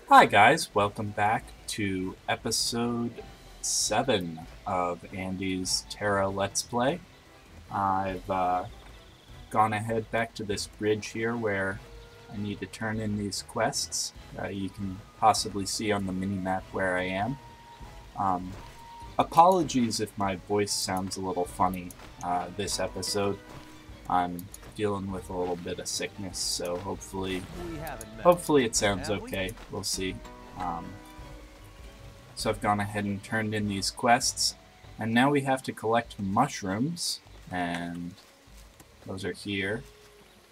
Hi guys, welcome back to episode 7 of Andy's Tera Let's Play. I've gone ahead back to this bridge here where I need to turn in these quests. You can possibly see on the mini-map where I am. Um, Apologies if my voice sounds a little funny this episode. I'm dealing with a little bit of sickness, so hopefully it sounds okay. We'll see. Um, so I've gone ahead and turned in these quests, and now we have to collect mushrooms, and those are here.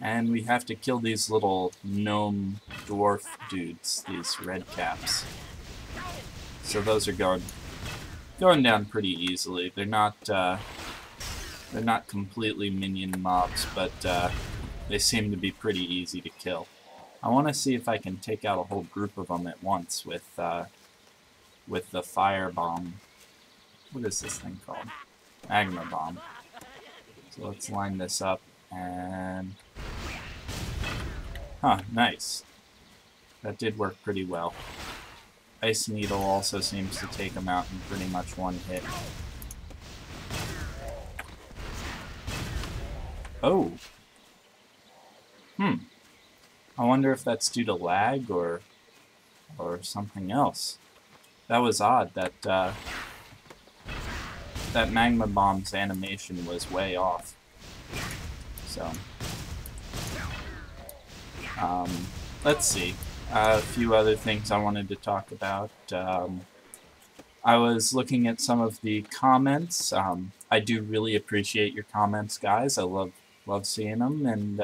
And we have to kill these little gnome dwarf dudes, these red caps. So those are going down pretty easily. They're not completely minion mobs, but they seem to be pretty easy to kill. I want to see if I can take out a whole group of them at once with the fire bomb. What is this thing called? Magma bomb. So let's line this up and... Huh, nice. That did work pretty well. Ice Needle also seems to take them out in pretty much one hit. Oh! I wonder if that's due to lag or something else. That was odd. That magma bomb's animation was way off. So, let's see. A few other things I wanted to talk about. I was looking at some of the comments. I do really appreciate your comments, guys. I love seeing them, and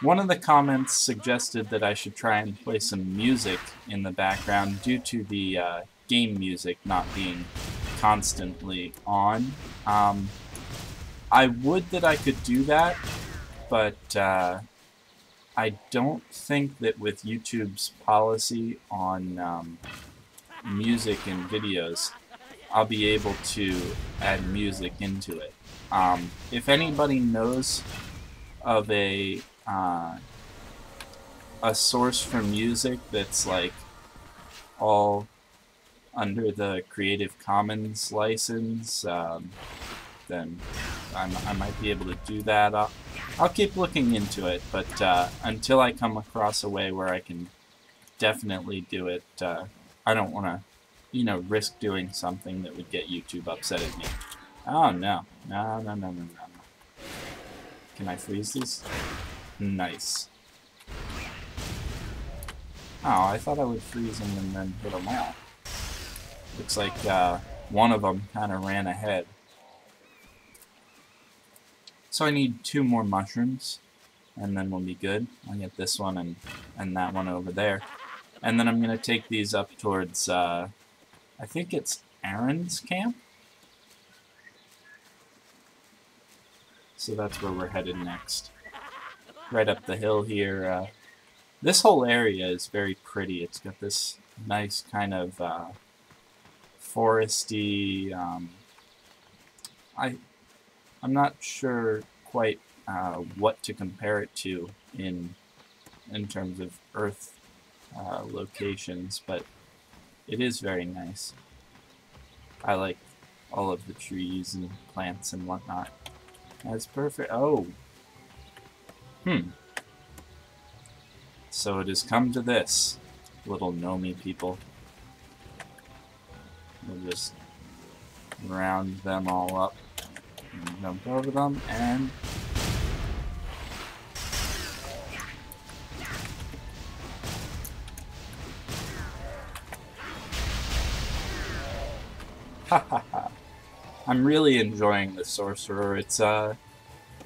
one of the comments suggested that I should try and play some music in the background due to the game music not being constantly on. I would that I could do that, but I don't think that with YouTube's policy on music and videos, I'll be able to add music into it. If anybody knows of a source for music that's like all under the Creative Commons license, then I might be able to do that. I'll keep looking into it, but until I come across a way where I can definitely do it, I don't want to, risk doing something that would get YouTube upset at me. Oh no. No. Can I freeze these? Nice. Oh, I thought I would freeze them and then hit them all. Looks like one of them kind of ran ahead. So I need 2 more mushrooms, and then we'll be good. I'll get this one and that one over there. And then I'm going to take these up towards, I think it's Aaron's camp? So that's where we're headed next. Right up the hill here. This whole area is very pretty. It's got this nice kind of foresty... I'm not sure quite what to compare it to in terms of Earth locations, but it is very nice. I like all of the trees and plants and whatnot. That's perfect. Oh. So it has come to this, little gnomey people. We'll just round them all up and jump over them, and I'm really enjoying the Sorcerer.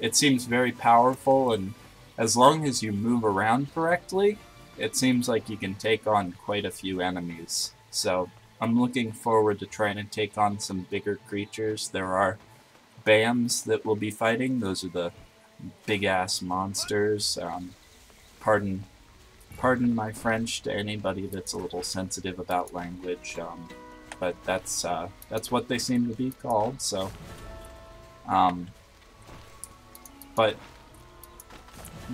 It seems very powerful, and as long as you move around correctly, it seems like you can take on quite a few enemies. So I'm looking forward to trying to take on some bigger creatures. There are BAMs that we'll be fighting. Those are the big-ass monsters. Pardon my French to anybody that's a little sensitive about language, but that's what they seem to be called. So, but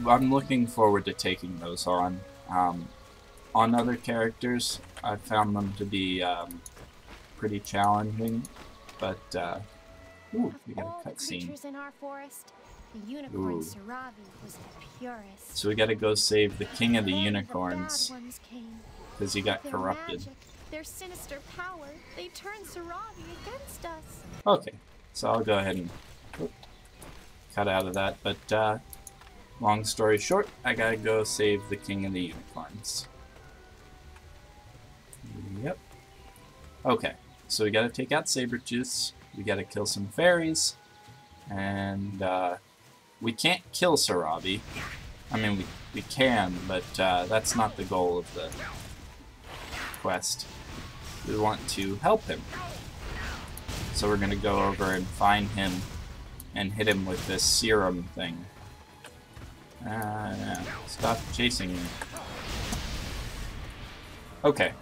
I'm looking forward to taking those on. on other characters. I've found them to be pretty challenging, but ooh, we got a cutscene. In our forest, the unicorn Saravi was the purest. So we got to go save the king of the unicorns because he got Their corrupted. Magic, their sinister power, they turned Saravi against us. Okay, so I'll go ahead and cut out of that, but long story short, I gotta go save the king of the unicorns. Yep. Okay, so we gotta take out Sabretooths, we gotta kill some fairies, and we can't kill Saravi. I mean, we can, but that's not the goal of the quest. We want to help him. So we're gonna go over and find him and hit him with this serum thing. Stop chasing me. Okay.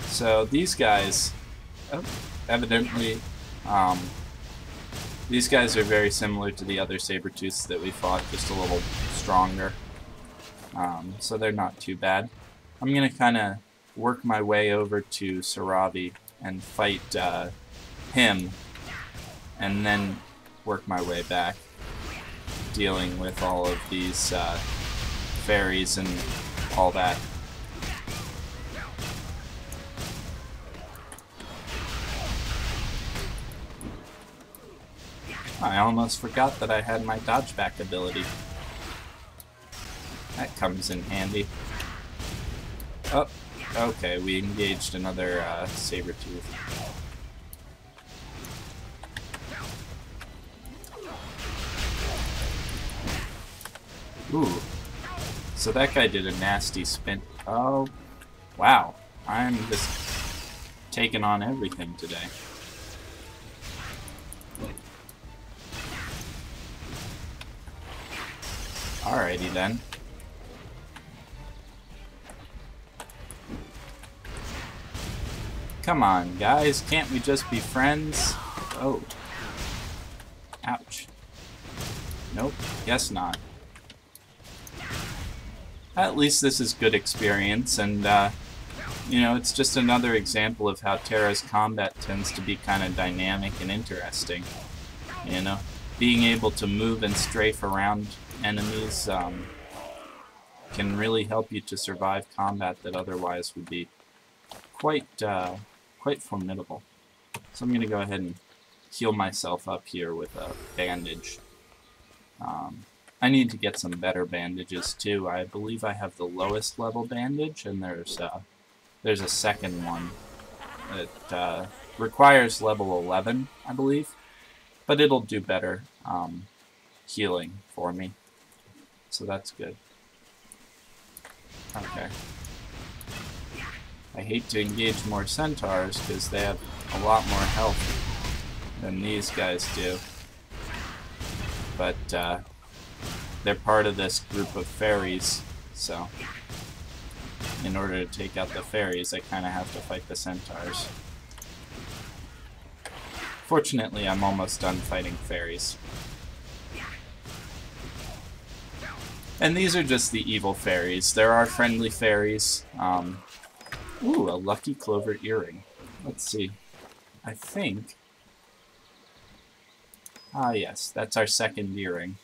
So these guys, evidently, these guys are very similar to the other Sabretooths that we fought, just a little stronger. So they're not too bad. I'm gonna kind of work my way over to Saravi and fight him, and then work my way back, dealing with all of these fairies and all that. I almost forgot that I had my dodge back ability. That comes in handy. Oh, okay, we engaged another Sabretooth. Ooh, so that guy did a nasty spin. Oh, wow, I'm just taking on everything today. Alrighty then. Come on, guys, can't we just be friends? Oh. Ouch. Nope, guess not. At least this is good experience, and, you know, it's just another example of how Tera's combat tends to be kind of dynamic and interesting. You know, being able to move and strafe around enemies can really help you to survive combat that otherwise would be quite formidable. So I'm going to go ahead and heal myself up here with a bandage. I need to get some better bandages too. I believe I have the lowest level bandage, and there's a second one that requires level 11, I believe, but it'll do better healing for me, so that's good. Okay. I hate to engage more centaurs because they have a lot more health than these guys do, but they're part of this group of fairies, so in order to take out the fairies, I kind of have to fight the centaurs. Fortunately, I'm almost done fighting fairies. And these are just the evil fairies. There are friendly fairies. Ooh, a lucky clover earring. Let's see. I think... Ah, yes, that's our second earring.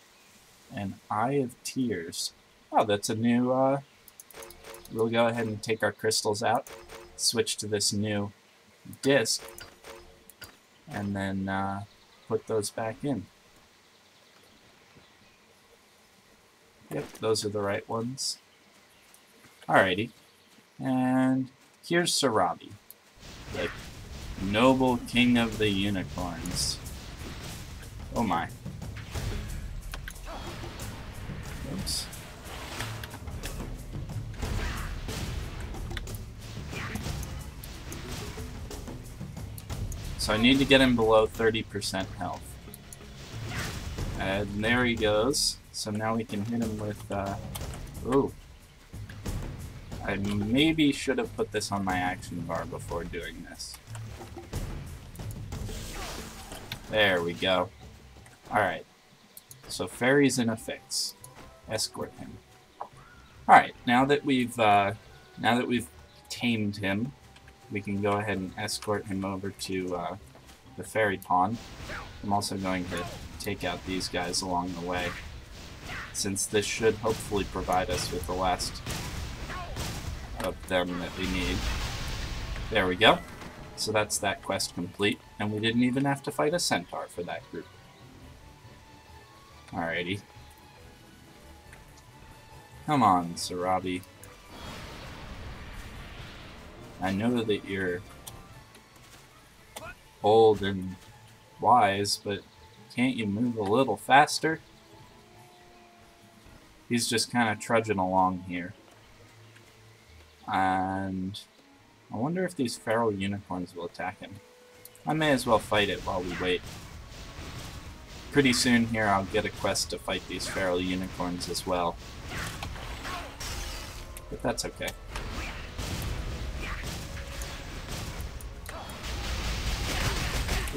An Eye of Tears. Oh, that's a new, we'll go ahead and take our crystals out, switch to this new disc, and then put those back in. Yep, those are the right ones. Alrighty. And here's Saravi, the noble king of the unicorns. Oh my. Oops. So I need to get him below 30% health. And there he goes. So now we can hit him with, ooh. I maybe should have put this on my action bar before doing this. There we go. Alright. So fairy's in a fix. Escort him. Alright, now that we've Now that we've tamed him, we can go ahead and escort him over to the ferry pond. I'm also going to take out these guys along the way, since this should hopefully provide us with the last of them that we need. There we go. So that's that quest complete, and we didn't even have to fight a centaur for that group. Alrighty. Come on, Sarabi. I know that you're old and wise, but can't you move a little faster? He's just kind of trudging along here. And I wonder if these feral unicorns will attack him. I may as well fight it while we wait. Pretty soon here I'll get a quest to fight these feral unicorns as well. But that's okay.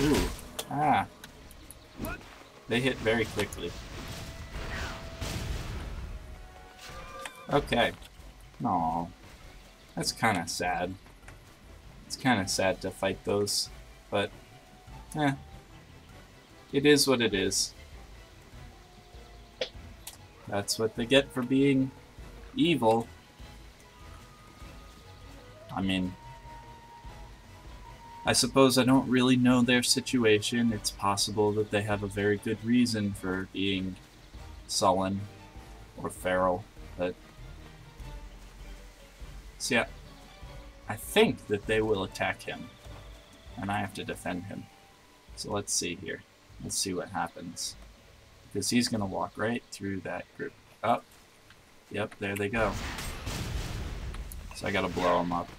Ooh. Ah. They hit very quickly. Okay. Aw. That's kind of sad. It's kind of sad to fight those, but it is what it is. That's what they get for being evil. I mean, I suppose I don't really know their situation. It's possible that they have a very good reason for being sullen or feral, but so yeah, I think that they will attack him, and I have to defend him. So let's see here. Let's see what happens. Because he's going to walk right through that group. Up. Yep, there they go. So I got to blow him up.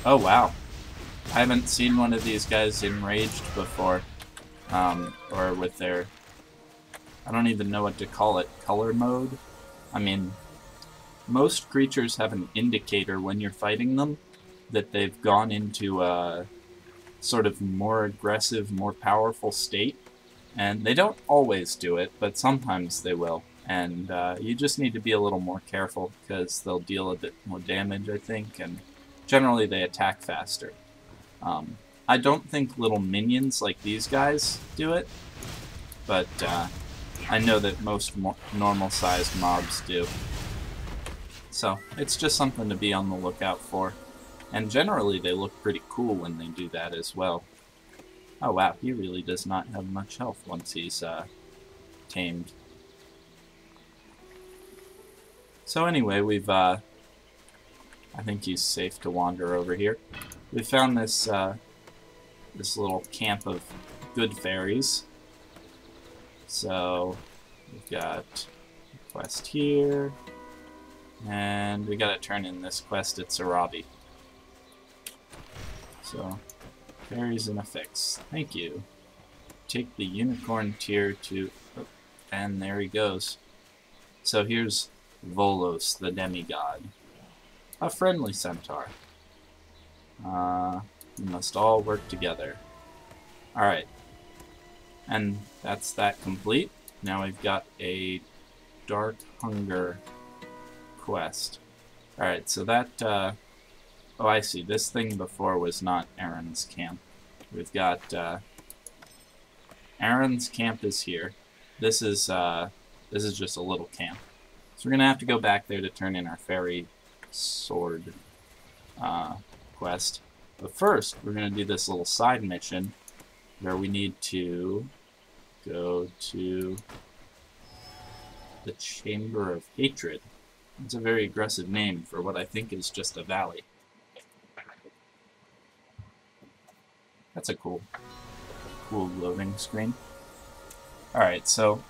Oh wow, I haven't seen one of these guys enraged before, or with their, I don't even know what to call it, color mode? I mean, most creatures have an indicator when you're fighting them that they've gone into a sort of more aggressive, more powerful state, and they don't always do it, but sometimes they will, and you just need to be a little more careful because they'll deal a bit more damage, I think, and generally they attack faster. I don't think little minions like these guys do it, but I know that most normal-sized mobs do. So it's just something to be on the lookout for. And generally they look pretty cool when they do that as well. Oh wow, he really does not have much health once he's tamed. So anyway, we've I think he's safe to wander over here. We found this this little camp of good fairies. So we've got a quest here, and we gotta turn in this quest at Sarabi. So fairies in a fix. Thank you. Take the unicorn tier to, oh, and there he goes. So here's Volos, the demigod. A friendly centaur. We must all work together. Alright. And that's that complete. Now we've got a Dark Hunger quest. Alright, so that, oh I see, this thing before was not Aaron's camp. We've got, Aaron's camp is here. This is just a little camp. So we're gonna have to go back there to turn in our fairy sword quest. But first, we're going to do this little side mission where we need to go to the Chamber of Hatred. It's a very aggressive name for what I think is just a valley. That's a cool loading screen. Alright, so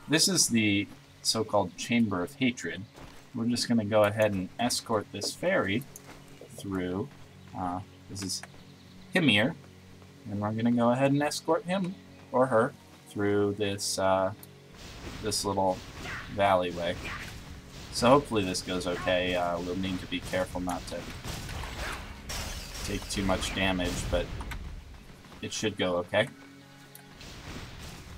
this is the so-called Chamber of Hatred. We're just going to go ahead and escort this fairy through, this is Hymir, and we're going to go ahead and escort him, or her, through this, this little alleyway. So hopefully this goes okay. We'll need to be careful not to take too much damage, but it should go okay.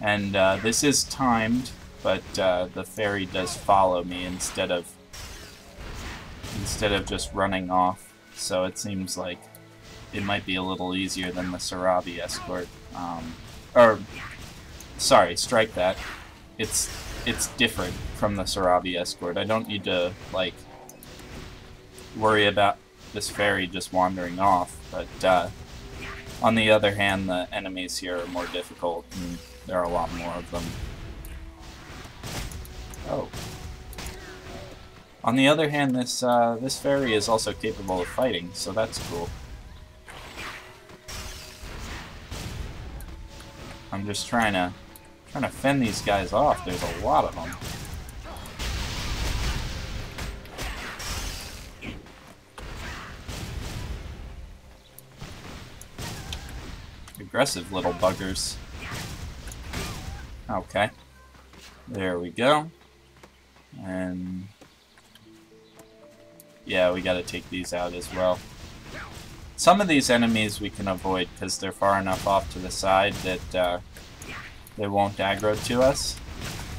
And this is timed, but the fairy does follow me instead of just running off. So it seems like it might be a little easier than the Sarabi escort. Sorry, strike that. It's different from the Sarabi escort. I don't need to like worry about this fairy just wandering off, but on the other hand, the enemies here are more difficult, and there are a lot more of them. Oh. On the other hand, this fairy is also capable of fighting, so that's cool. I'm just trying to fend these guys off. There's a lot of them. Aggressive little buggers. Okay. There we go. And yeah, we gotta take these out as well. Some of these enemies we can avoid because they're far enough off to the side that they won't aggro to us,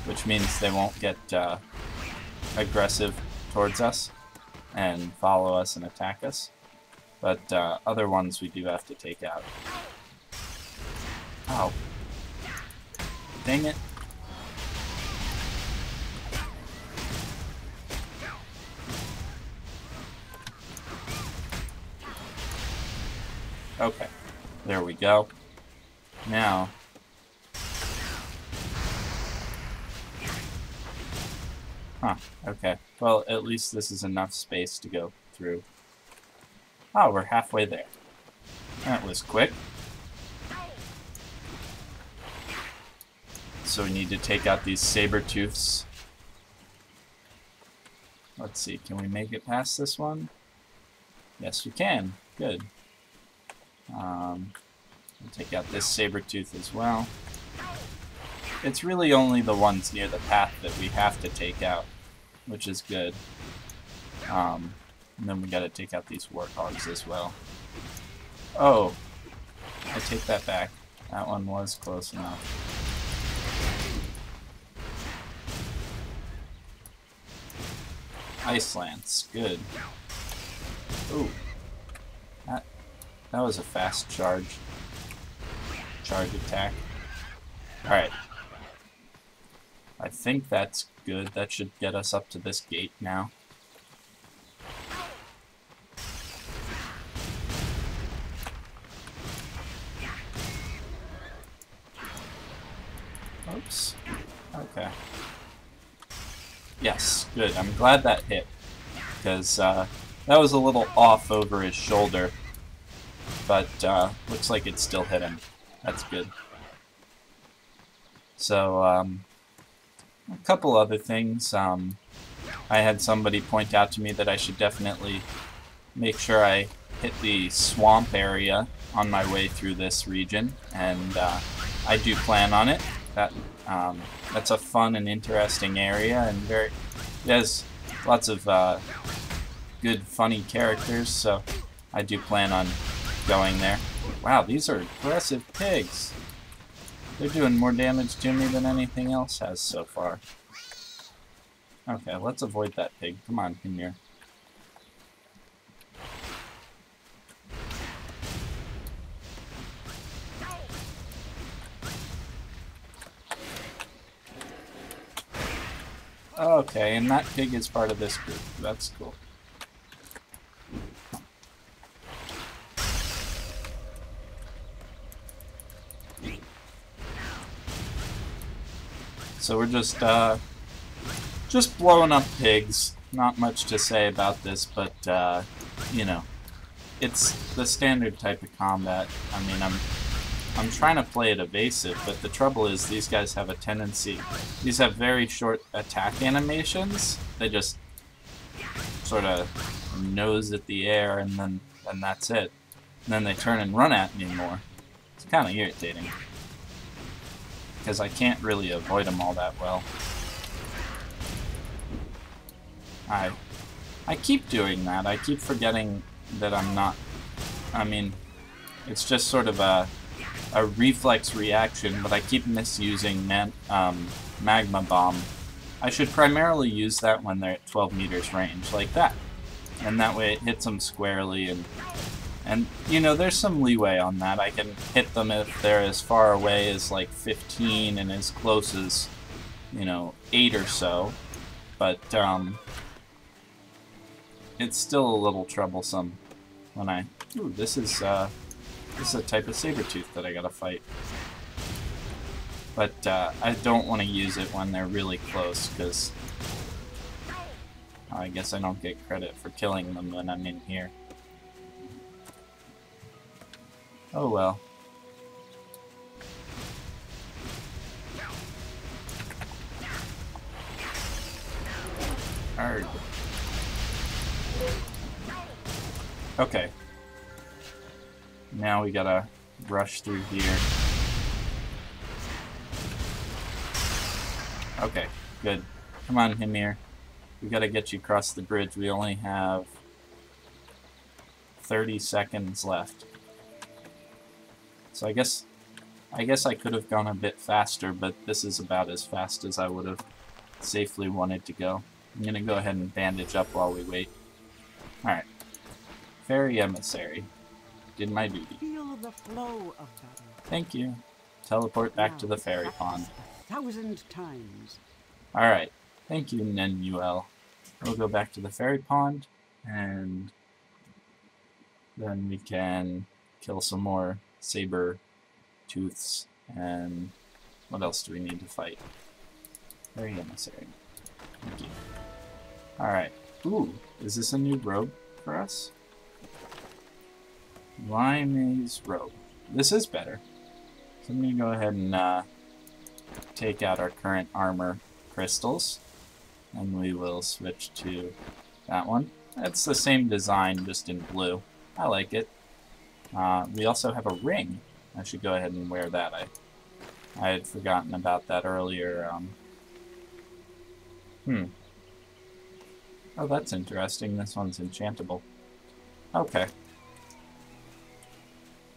which means they won't get aggressive towards us and follow us and attack us. But other ones we do have to take out. Ow. Dang it. Okay, there we go. Now, okay. Well, at least this is enough space to go through. Oh, we're halfway there. That was quick. So we need to take out these saber-tooths. Let's see, can we make it past this one? Yes, we can. Good. We'll take out this saber-tooth as well. It's really only the ones near the path that we have to take out, which is good. And then we gotta take out these warthogs as well. Oh, I take that back. That one was close enough. Ice Lance, good. Ooh. That was a fast charge attack. Alright. I think that's good. That should get us up to this gate now. Oops. Okay. Yes, good. I'm glad that hit. Because that was a little off over his shoulder. But looks like it still hit him. That's good. So, a couple other things. I had somebody point out to me that I should definitely make sure I hit the swamp area on my way through this region, and I do plan on it. That's a fun and interesting area, and it has lots of good, funny characters, so I do plan on going there. Wow, these are aggressive pigs. They're doing more damage to me than anything else has so far. Okay, let's avoid that pig. Come on, come here. Okay, and that pig is part of this group. That's cool. So we're just blowing up pigs. Not much to say about this, but you know, it's the standard type of combat. I mean, I'm trying to play it evasive, but the trouble is these guys have a tendency. These have very short attack animations. They just sort of nose at the air, and that's it. And then they turn and run at me more. It's kind of irritating, because I can't really avoid them all that well. I keep doing that. I keep forgetting that I'm not... I mean, it's just sort of a reflex reaction, but I keep misusing Magma Bomb. I should primarily use that when they're at 12 meters range, like that. And that way it hits them squarely, and you know, there's some leeway on that. I can hit them if they're as far away as like 15 and as close as, you know, 8 or so. But it's still a little troublesome when I... Ooh, this is a type of saber-tooth that I gotta fight. But I don't want to use it when they're really close, because I guess I don't get credit for killing them when I'm in here. Oh well. Arrgh. Okay. Now we gotta rush through here. Okay, good. Come on, Hymir. We gotta get you across the bridge. We only have 30 seconds left. So I guess I could have gone a bit faster, but this is about as fast as I would have safely wanted to go. I'm gonna go ahead and bandage up while we wait. Alright. Fairy Emissary. Did my duty. Feel the flow of battle. Thank you. Teleport back to the fairy pond. 1,000 times. Alright. Thank you, Nenuel. We'll go back to the fairy pond, and then we can kill some more saber tooths, and what else do we need to fight? Fairy Emissary. Thank you. Alright. Ooh, is this a new robe for us? Lime's robe. This is better. So I'm going to go ahead and take out our current armor crystals, and we will switch to that one. It's the same design, just in blue. I like it. We also have a ring. I should go ahead and wear that. I had forgotten about that earlier. Oh, that's interesting. This one's enchantable. Okay.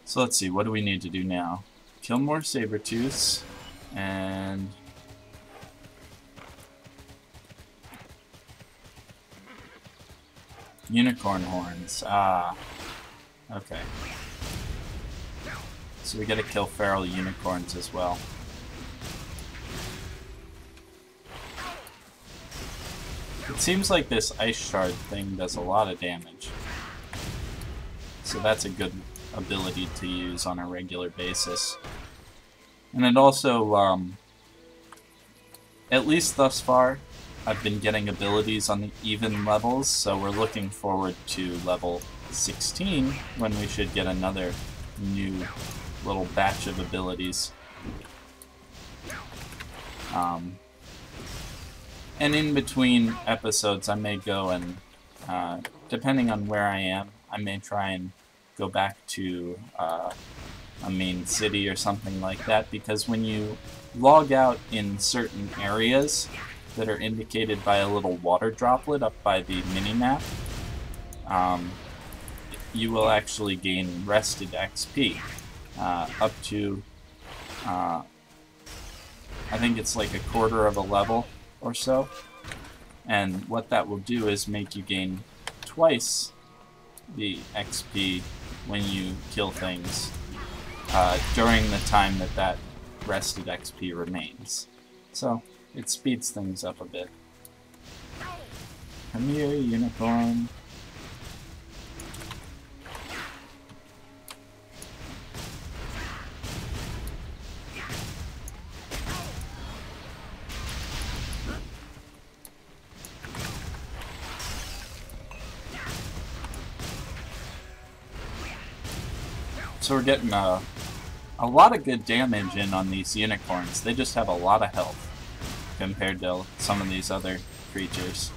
So let's see, what do we need to do now? Kill more saber-tooths, and... unicorn horns. Ah. Okay. So we gotta kill feral unicorns as well. It seems like this ice shard thing does a lot of damage. So that's a good ability to use on a regular basis. And it also, at least thus far, I've been getting abilities on the even levels, so we're looking forward to level 16, when we should get another new little batch of abilities. And in between episodes, I may go and, depending on where I am, I may try and go back to a main city or something like that, because when you log out in certain areas that are indicated by a little water droplet up by the minimap, you will actually gain rested XP up to, I think it's like a quarter of a level or so, and what that will do is make you gain twice the XP when you kill things during the time that that rested XP remains. So it speeds things up a bit. Come here, unicorn. So we're getting a lot of good damage in on these unicorns. They just have a lot of health compared to some of these other creatures.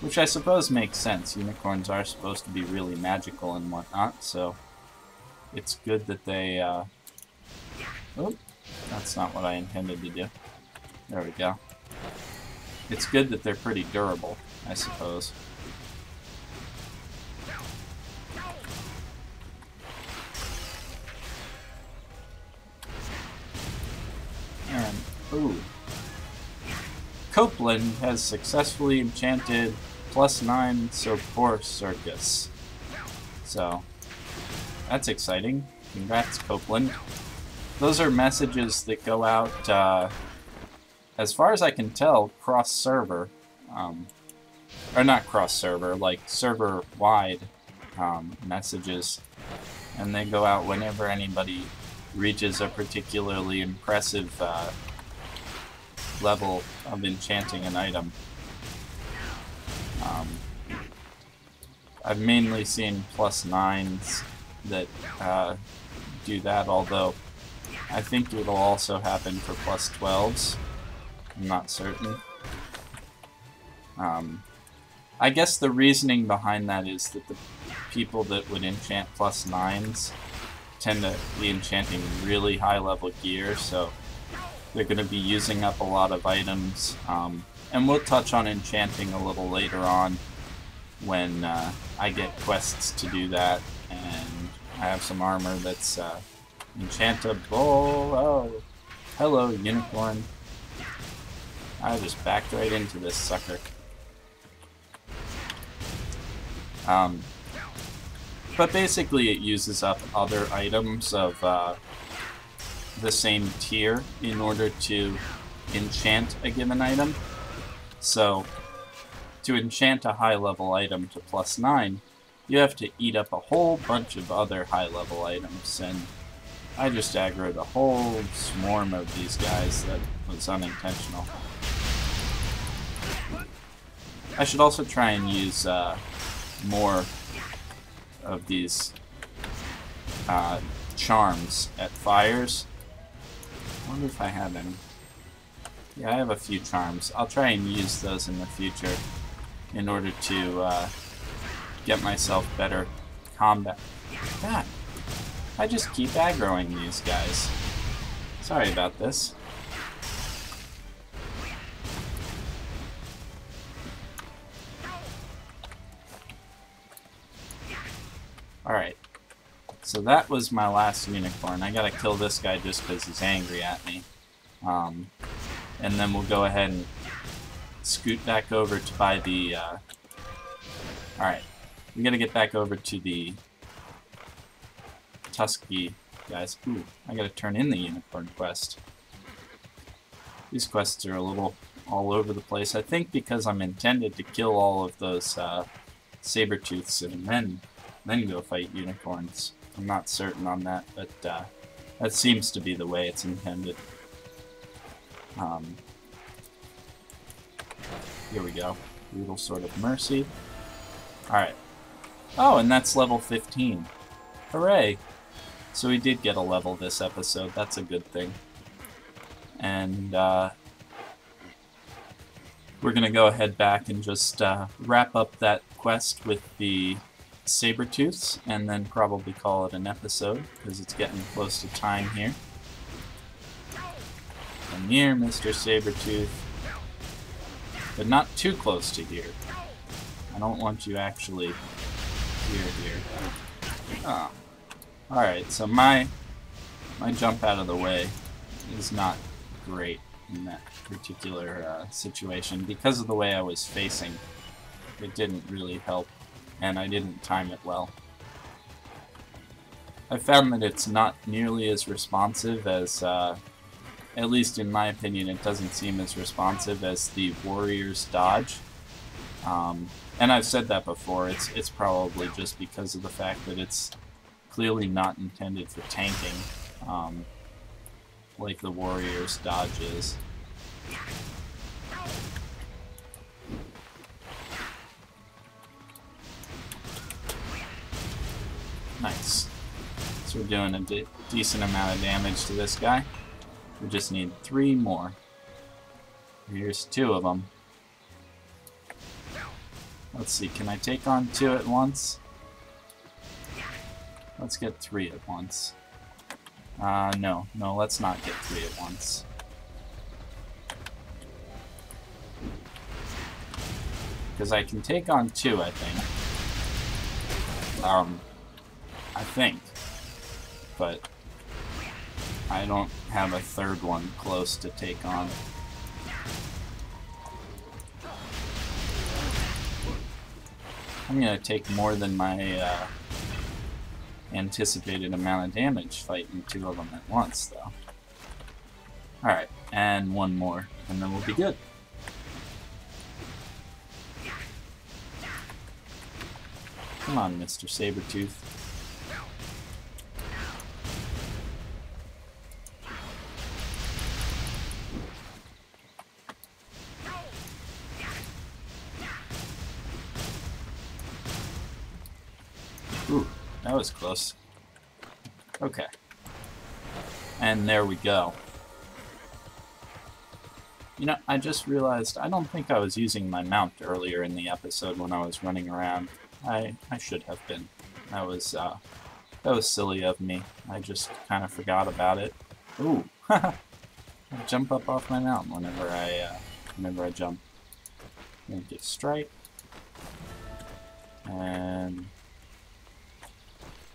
Which I suppose makes sense. Unicorns are supposed to be really magical and whatnot, so it's good that they... Oh, that's not what I intended to do. There we go. it's good that they're pretty durable, I suppose. And, ooh. Copeland has successfully enchanted +9 Sopor Circus. So, that's exciting. Congrats, Copeland. Those are messages that go out, as far as I can tell, cross-server. Or not cross-server, like server-wide messages. And they go out whenever anybody reaches a particularly impressive level of enchanting an item. I've mainly seen +9s that do that, although I think it'll also happen for +12s. I'm not certain. I guess the reasoning behind that is that the people that would enchant +9s tend to be enchanting really high-level gear, so they're going to be using up a lot of items. And we'll touch on enchanting a little later on when I get quests to do that, and I have some armor that's enchantable. Oh, hello, unicorn. I just backed right into this sucker. But basically it uses up other items of the same tier in order to enchant a given item. So, to enchant a high-level item to +9, you have to eat up a whole bunch of other high-level items, and I just aggroed a whole swarm of these guys that was unintentional. I should also try and use more of these charms at fires. I wonder if I have any. Yeah, I have a few charms. I'll try and use those in the future in order to get myself better combat. God, I just keep aggroing these guys. Sorry about this. Alright, so that was my last unicorn. I gotta kill this guy just because he's angry at me. And then we'll go ahead and scoot back over to buy the... Alright, we gotta get back over to the Tusky guys. Ooh, I gotta turn in the unicorn quest. These quests are a little all over the place. I think because I'm intended to kill all of those saber-tooths and then go fight unicorns. I'm not certain on that, but that seems to be the way it's intended. Here we go. Brutal Sword of Mercy. Alright. Oh, and that's level 15. Hooray! So we did get a level this episode. That's a good thing. And we're going to go ahead back and just wrap up that quest with the saber-tooths, and then probably call it an episode, because it's getting close to time here. Come here, Mr. Saber-tooth. But not too close to here. I don't want you actually here. Oh. Alright, so my jump out of the way is not great in that particular situation. Because of the way I was facing, it didn't really help, and I didn't time it well. I found that it's not nearly as responsive as, at least in my opinion, it doesn't seem as responsive as the warrior's dodge. And I've said that before, it's probably just because of the fact that it's clearly not intended for tanking, like the warrior's dodge is. Nice. So we're doing a decent amount of damage to this guy. We just need 3 more. Here's 2 of them. Let's see, can I take on 2 at once? Let's get 3 at once. No, let's not get 3 at once. Because I can take on 2, I think. I think. But I don't have a 3rd one close to take on. I'm gonna take more than my anticipated amount of damage fighting 2 of them at once, though. Alright, and 1 more, and then we'll be good. Come on, Mr. Sabretooth. Ooh, that was close. Okay. And there we go. You know, I just realized I don't think I was using my mount earlier in the episode when I was running around. I should have been. That was silly of me. I just kind of forgot about it. Ooh, I jump up off my mount whenever I jump. Make it strike, and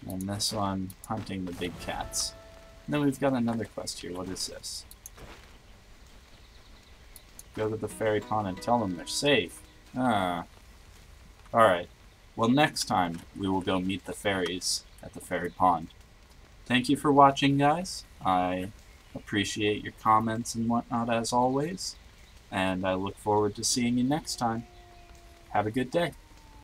this one, hunting the big cats. And then we've got another quest here. What is this? Go to the fairy pond and tell them they're safe. Ah. Alright. Well, next time we will go meet the fairies at the fairy pond. Thank you for watching, guys. I appreciate your comments and whatnot as always. And I look forward to seeing you next time. Have a good day.